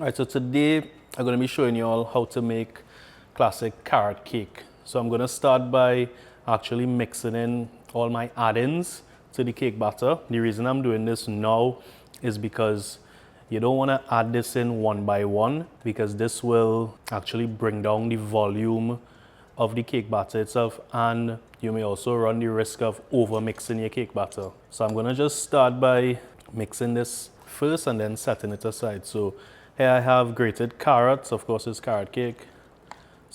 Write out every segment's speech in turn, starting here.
Alright, so today I'm going to be showing you all how to make classic carrot cake. So I'm going to start by actually mixing in all my add-ins to the cake batter. The reason I'm doing this now is because you don't want to add this in one by one, because this will actually bring down the volume of the cake batter itself, and you may also run the risk of over mixing your cake batter. So I'm going to just start by mixing this first and then setting it aside. So here I have grated carrots, of course it's carrot cake,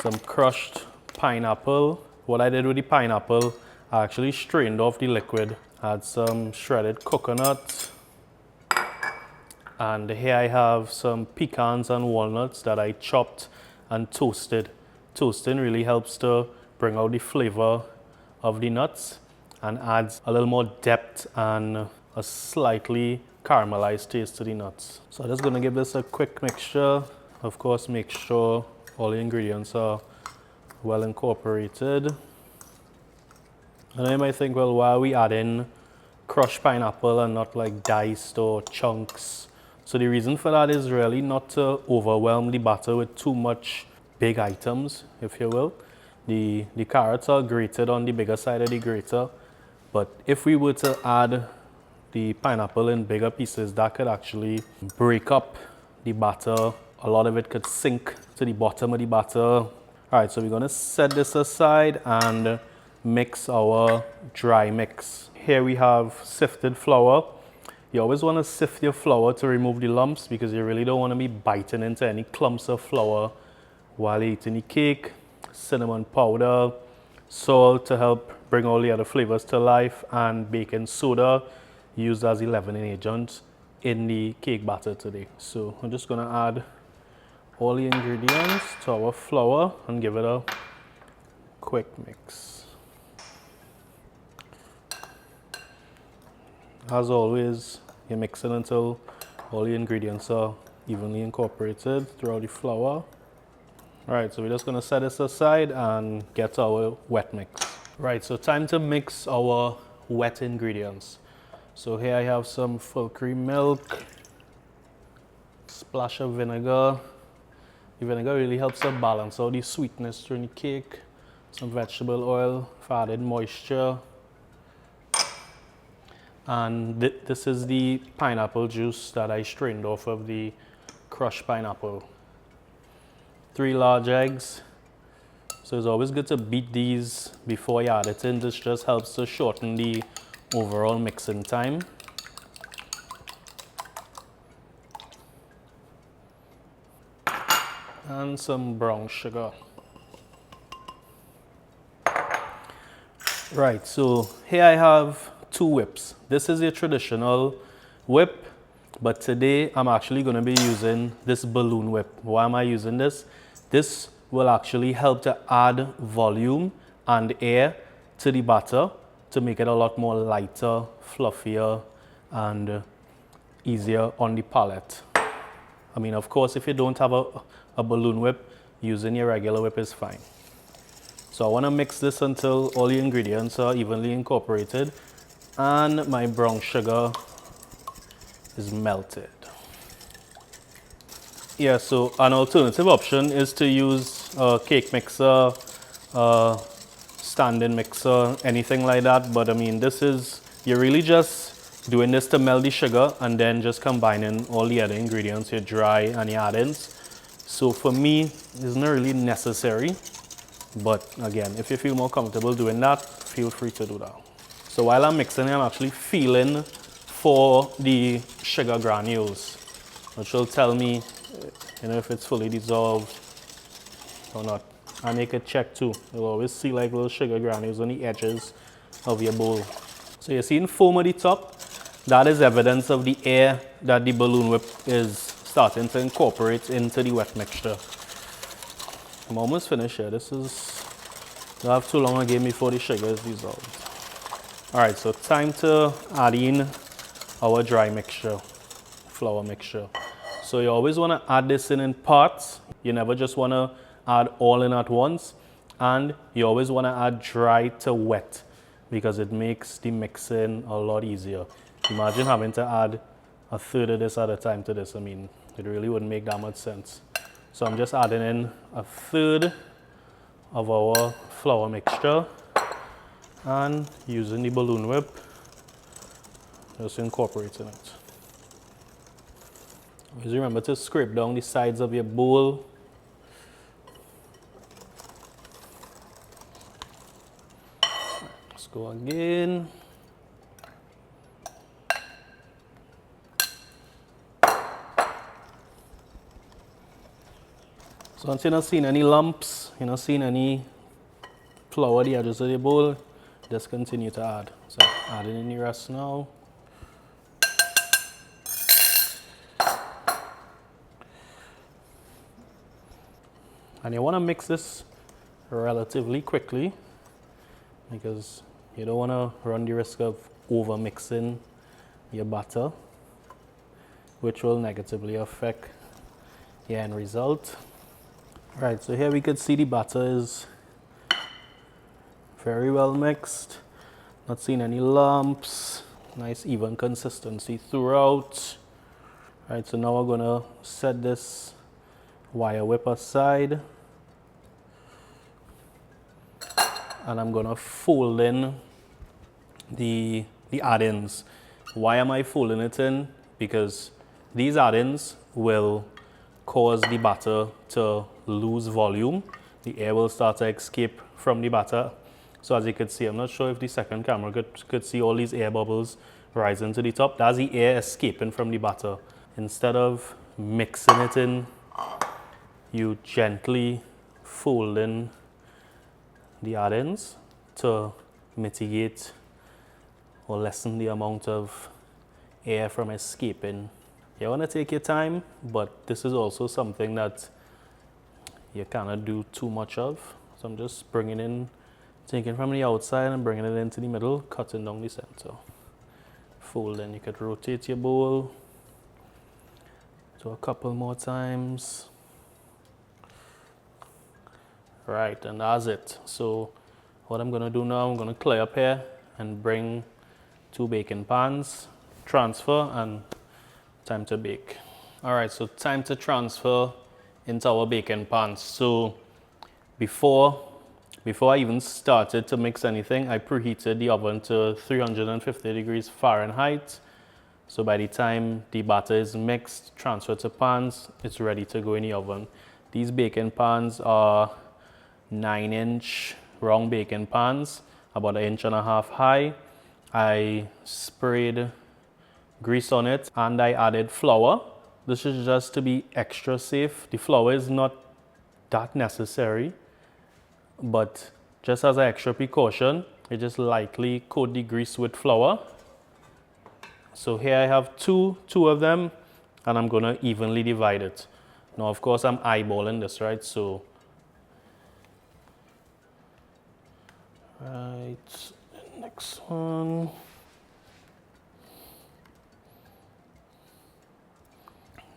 some crushed pineapple. What I did with the pineapple, I actually strained off the liquid, add some shredded coconut, and here I have some pecans and walnuts that I chopped and toasted. Toasting really helps to bring out the flavor of the nuts and adds a little more depth and a slightly caramelized taste to the nuts. So I'm just going to give this a quick mixture. Of course, make sure all the ingredients are well incorporated. And you might think, well, why are we adding crushed pineapple and not like diced or chunks? So the reason for that is really not to overwhelm the batter with too much big items, if you will. The carrots are grated on the bigger side of the grater, but if we were to add the pineapple in bigger pieces, that could actually break up the batter. A lot of it could sink to the bottom of the batter. All right, so we're gonna set this aside and mix our dry mix. Here we have sifted flour. You always want to sift your flour to remove the lumps, because you really don't want to be biting into any clumps of flour while you're eating the cake. Cinnamon powder, salt to help bring all the other flavors to life, and baking soda used as a leavening agent in the cake batter today. So I'm just going to add all the ingredients to our flour and give it a quick mix. As always, you mix it until all the ingredients are evenly incorporated throughout the flour. Alright, so we're just going to set this aside and get our wet mix. Right, so time to mix our wet ingredients. So here I have some full cream milk, splash of vinegar. The vinegar really helps to balance out the sweetness during the cake. Some vegetable oil for added moisture. And this is the pineapple juice that I strained off of the crushed pineapple. 3 large eggs. So it's always good to beat these before you add it in. This just helps to shorten the overall mixing time. And some brown sugar. Right, so here I have 2 whips. This is a traditional whip, but today I'm actually going to be using this balloon whip. Why am I using this? This will actually help to add volume and air to the batter to make it a lot more lighter, fluffier, and easier on the palate. I mean, of course, if you don't have a balloon whip, using your regular whip is fine. So I want to mix this until all the ingredients are evenly incorporated and my brown sugar is melted. Yeah, so an alternative option is to use a cake mixer, stand-in mixer, anything like that. But I mean, you're really just doing this to melt the sugar and then just combining all the other ingredients, your dry and your add-ins. So for me, it's not really necessary. But again, if you feel more comfortable doing that, feel free to do that. So while I'm mixing, I'm actually feeling for the sugar granules, which will tell me, if it's fully dissolved or not. I make a check too. You'll always see like little sugar granules on the edges of your bowl. So you're seeing foam at the top. That is evidence of the air that the balloon whip is starting to incorporate into the wet mixture. I'm almost finished here. Don't have too long again before the sugar is dissolved. Alright, so time to add in our dry mixture, flour mixture. So you always want to add this in parts. You never just want to add all in at once. And you always want to add dry to wet, because it makes the mixing a lot easier. Imagine having to add a third of this at a time to this. I mean, It really wouldn't make that much sense. So I'm just adding in a third of our flour mixture and using the balloon whip, just incorporating it. Always remember to scrape down the sides of your bowl. Let's go again. So once you're not seeing any lumps, you're not seeing any flour at the edges of the bowl, just continue to add. So adding in the rest now. And you want to mix this relatively quickly because you don't want to run the risk of over mixing your batter, which will negatively affect the end result. Right, so here we could see the batter is very well mixed, not seeing any lumps, nice even consistency throughout. Right, so now we're gonna set this wire whip aside, and I'm gonna fold in the add-ins. Why am I folding it in? Because these add-ins will cause the batter to lose volume. The air will start to escape from the batter. So as you can see, I'm not sure if the second camera could see all these air bubbles rising to the top. That's the air escaping from the batter. Instead of mixing it in, you gently fold in the add-ins to mitigate or lessen the amount of air from escaping. You want to take your time, but this is also something that you cannot do too much of. So I'm just bringing in, taking from the outside and bringing it into the middle, cutting down the center. Fold in. You could rotate your bowl to a couple more times. Right, and that's it. So what I'm gonna do now, I'm gonna clear up here and bring 2 baking pans, transfer, and time to bake. All right, so time to transfer into our baking pans. So before I even started to mix anything, I preheated the oven to 350 degrees Fahrenheit. So by the time the batter is mixed, transferred to pans, it's ready to go in the oven. These baking pans are 9-inch round baking pans, about 1.5 inches high. I sprayed grease on it and I added flour. This is just to be extra safe. The flour is not that necessary, but just as an extra precaution, you just lightly coat the grease with flour. So here I have two of them, and I'm gonna evenly divide it. Now of course I'm eyeballing this, right? So right, next one.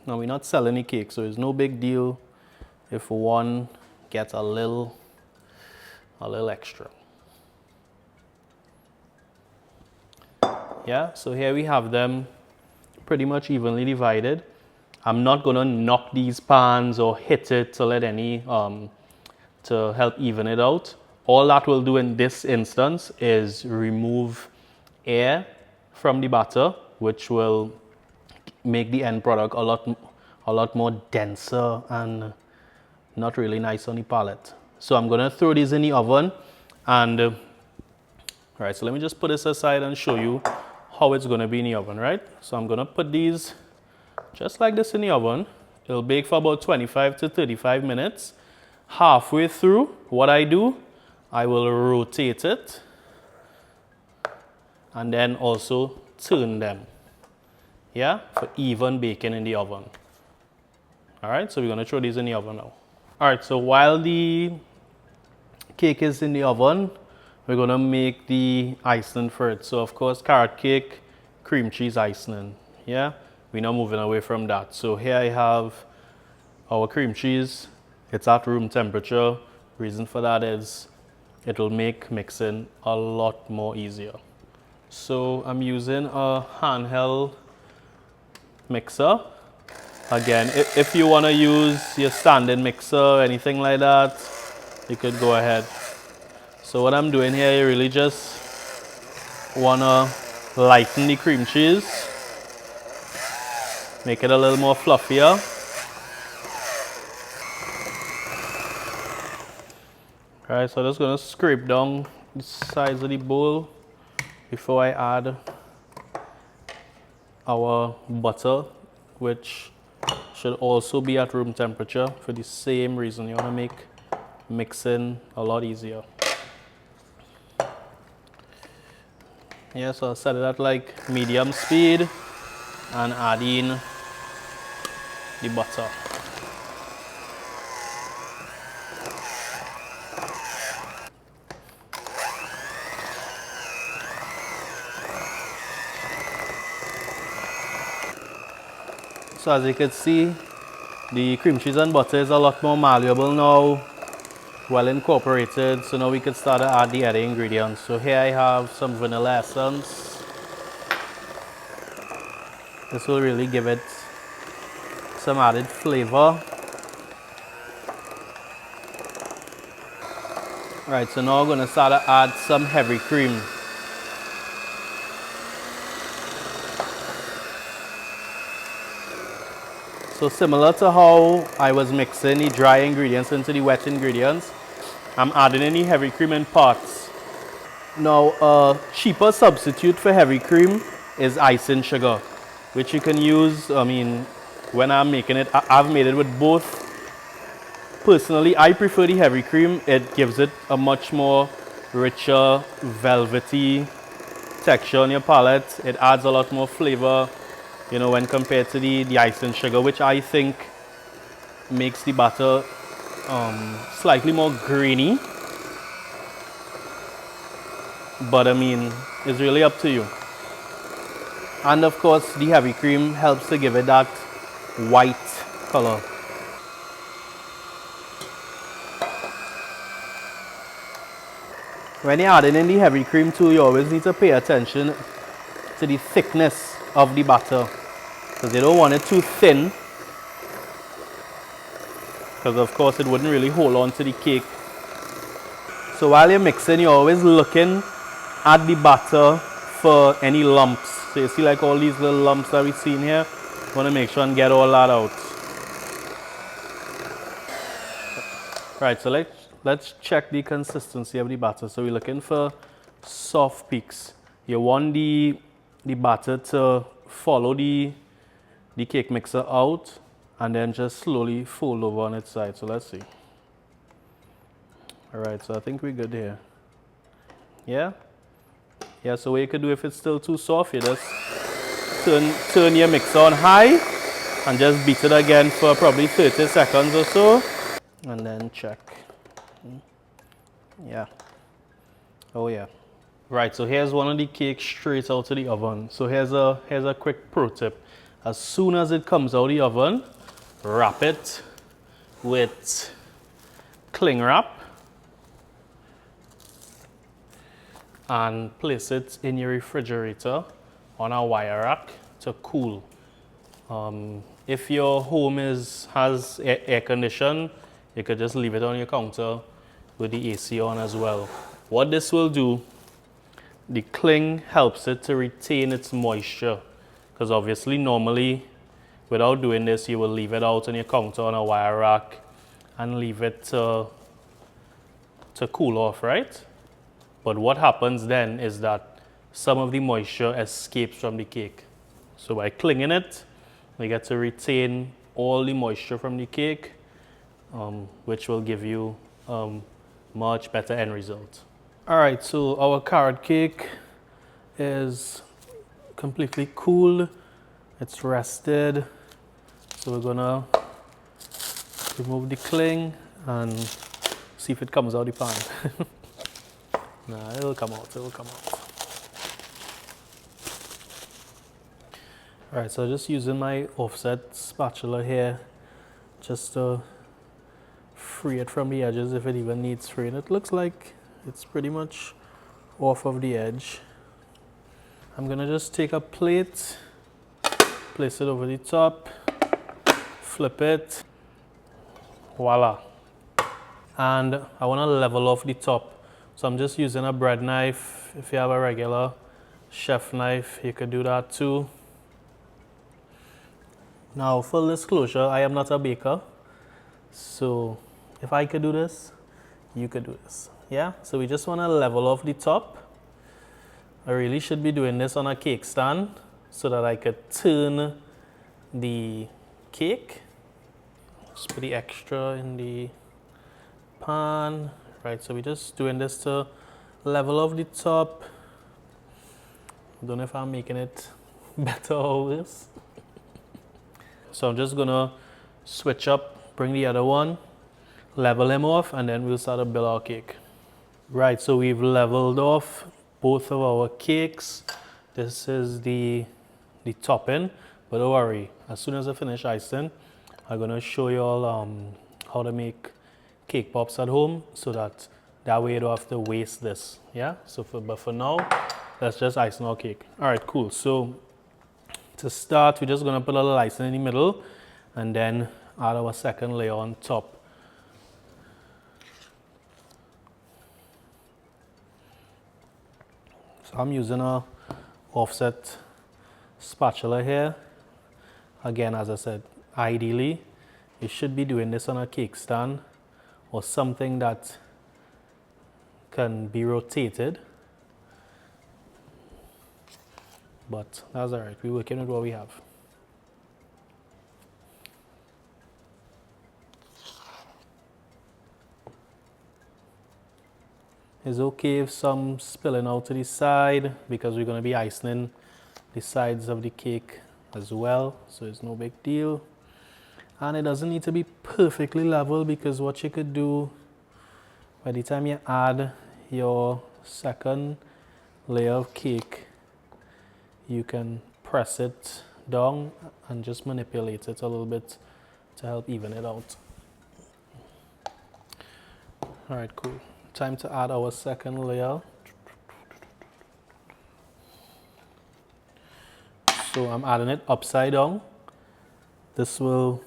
Now we're not selling any cake, so it's no big deal if one gets a little extra. Yeah, so here we have them pretty much evenly divided. I'm not gonna knock these pans or hit it to let any to help even it out. All that will do in this instance is remove air from the batter, which will make the end product a lot more denser and not really nice on the palate. So I'm gonna throw these in the oven, and all right, so let me just put this aside and show you how it's gonna be in the oven, right? So I'm gonna put these just like this in the oven. It'll bake for about 25 to 35 minutes. Halfway through, what I do, I will rotate it and then also turn them, yeah, for even baking in the oven. All right, so we're gonna throw these in the oven now. All right, so while the cake is in the oven, we're gonna make the icing for it. So of course, carrot cake, cream cheese icing, yeah? We're not moving away from that. So here I have our cream cheese. It's at room temperature. Reason for that is it'll make mixing a lot more easier. So I'm using a handheld mixer, Again, if you want to use your standing mixer or anything like that, you could go ahead. So what I'm doing here, you really just want to lighten the cream cheese, make it a little more fluffier. Alright, so I'm just going to scrape down the sides of the bowl before I add our butter, which should also be at room temperature for the same reason. You want to make mixing a lot easier. Yeah, so I'll set it at like medium speed and add in the butter. So as you can see, the cream cheese and butter is a lot more malleable now, well incorporated. So now we can start to add the other ingredients. So here I have some vanilla essence. This will really give it some added flavor. Right, so now we're going to start to add some heavy cream. So similar to how I was mixing the dry ingredients into the wet ingredients, I'm adding in the heavy cream in parts. Now, a cheaper substitute for heavy cream is icing sugar, which you can use, when I'm making it, I've made it with both. Personally, I prefer the heavy cream. It gives it a much more richer, velvety texture on your palate. It adds a lot more flavor, when compared to the icing sugar, which I think makes the batter slightly more grainy. But it's really up to you. And of course, the heavy cream helps to give it that white color. When you're adding in the heavy cream too, you always need to pay attention to the thickness of the batter, because you don't want it too thin, because of course it wouldn't really hold on to the cake. So while you're mixing, you're always looking at the batter for any lumps. So you see like all these little lumps that we see in here, you want to make sure and get all that out. Right, so let's check the consistency of the batter. So we're looking for soft peaks. You want the batter to follow the cake mixer out and then just slowly fold over on its side. So let's see. All right, so I think we're good here. Yeah? Yeah, so what you could do if it's still too soft, you just turn your mixer on high and just beat it again for probably 30 seconds or so. And then check. Yeah. Oh yeah. Right, so here's one of the cakes straight out of the oven. So here's a quick pro tip. As soon as it comes out of the oven, wrap it with cling wrap and place it in your refrigerator on a wire rack to cool. If your home has air condition, you could just leave it on your counter with the AC on as well. What this will do, the cling helps it to retain its moisture, because obviously normally without doing this you will leave it out on your counter on a wire rack and leave it to cool off, right? But what happens then is that some of the moisture escapes from the cake. So by clinging it, we get to retain all the moisture from the cake, which will give you much better end result. All right, so our carrot cake is completely cool. It's rested. So we're gonna remove the cling and see if it comes out the pan. Nah, it'll come out, it'll come out. All right, so just using my offset spatula here, just to free it from the edges if it even needs freeing. It looks like it's pretty much off of the edge. I'm gonna just take a plate, place it over the top, flip it, voila. And I want to level off the top. So I'm just using a bread knife. If you have a regular chef knife, you could do that too. Now, full disclosure, I am not a baker. So if I could do this, you could do this. Yeah, so we just want to level off the top. I really should be doing this on a cake stand so that I could turn the cake. Just put the extra in the pan. Right, so we're just doing this to level off the top. I don't know if I'm making it better or worse. So I'm just gonna switch up, bring the other one, level him off, and then we'll start to build our cake. Right, so we've leveled off both of our cakes. This is the topping, but don't worry, as soon as I finish icing, I'm gonna show you all how to make cake pops at home so that way you don't have to waste this. Yeah, so but for now, let's just ice our cake. All right, cool. So to start, we're just gonna put a little icing in the middle and then add our second layer on top. So I'm using a offset spatula here. Again, as I said, ideally, you should be doing this on a cake stand or something that can be rotated. But that's all right, we're working with what we have. It's okay if some spilling out to the side because we're going to be icing the sides of the cake as well, so it's no big deal. And it doesn't need to be perfectly level because what you could do by the time you add your second layer of cake, you can press it down and just manipulate it a little bit to help even it out. All right, cool. Time to add our second layer. So I'm adding it upside down. This will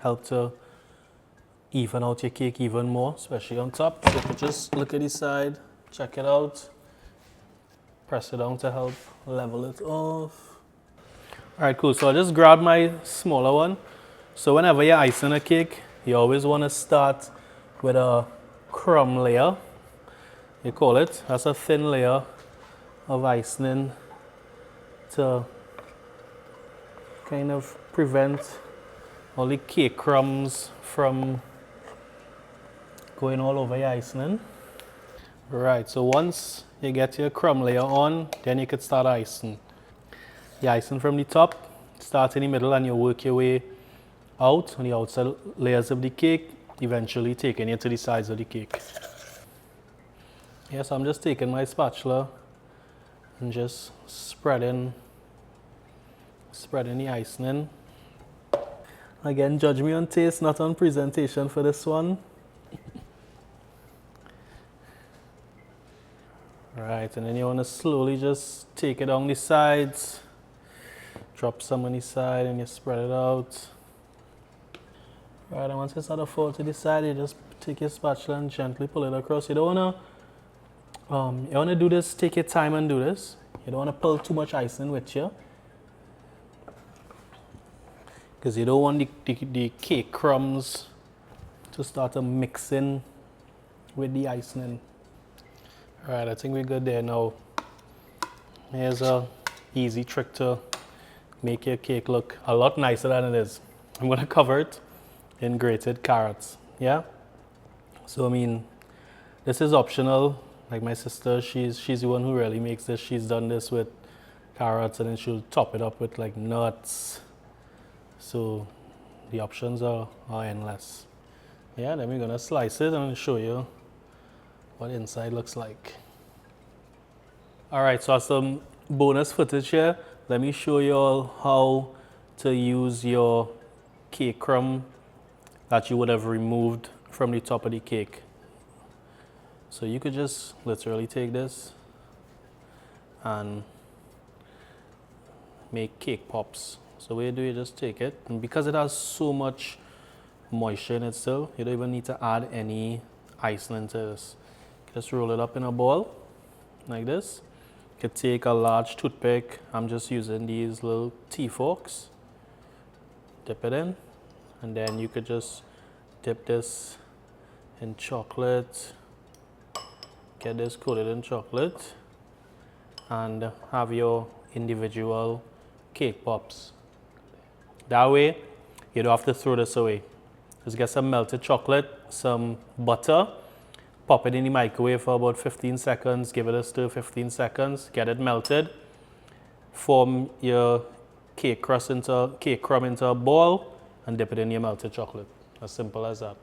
help to even out your cake even more, especially on top. So you can just look at the side, check it out, press it down to help level it off. All right, cool. So I just grabbed my smaller one. So whenever you're icing a cake, you always want to start with a crumb layer, you call it. That's a thin layer of icing to kind of prevent all the cake crumbs from going all over your icing. Right, so once you get your crumb layer on, then you could start icing. The icing from the top, start in the middle and you work your way out on the outside layers of the cake, eventually taking it to the sides of the cake. Yes, I'm just taking my spatula and just spreading the icing in. Again, judge me on taste, not on presentation for this one. Right, and then you want to slowly just take it down the sides, drop some on the side and you spread it out. Right, and once it starts to fall to the side, you just take your spatula and gently pull it across. You don't want to do this, take your time and do this. You don't want to pull too much icing with you, because you don't want the cake crumbs to start to mix in with the icing. Alright, I think we're good there now. Here's a easy trick to make your cake look a lot nicer than it is. I'm going to cover it in grated carrots. Yeah? So I mean, this is optional. Like my sister, she's the one who really makes this. She's done this with carrots and then she'll top it up with like nuts. So the options are endless. Yeah, then we're gonna slice it and show you what inside looks like. All right, so some bonus footage here. Let me show you all how to use your cake crumb that you would have removed from the top of the cake. So you could just literally take this and make cake pops. So what you do, you just take it, and because it has so much moisture in it still, you don't even need to add any icing to this. Just roll it up in a ball, like this. You could take a large toothpick. I'm just using these little tea forks. Dip it in, and then you could just dip this in chocolate. Get this coated in chocolate, and have your individual cake pops. That way, you don't have to throw this away. Just get some melted chocolate, some butter, pop it in the microwave for about 15 seconds, give it a stir 15 seconds, get it melted, form your cake crumb into a ball, and dip it in your melted chocolate. As simple as that.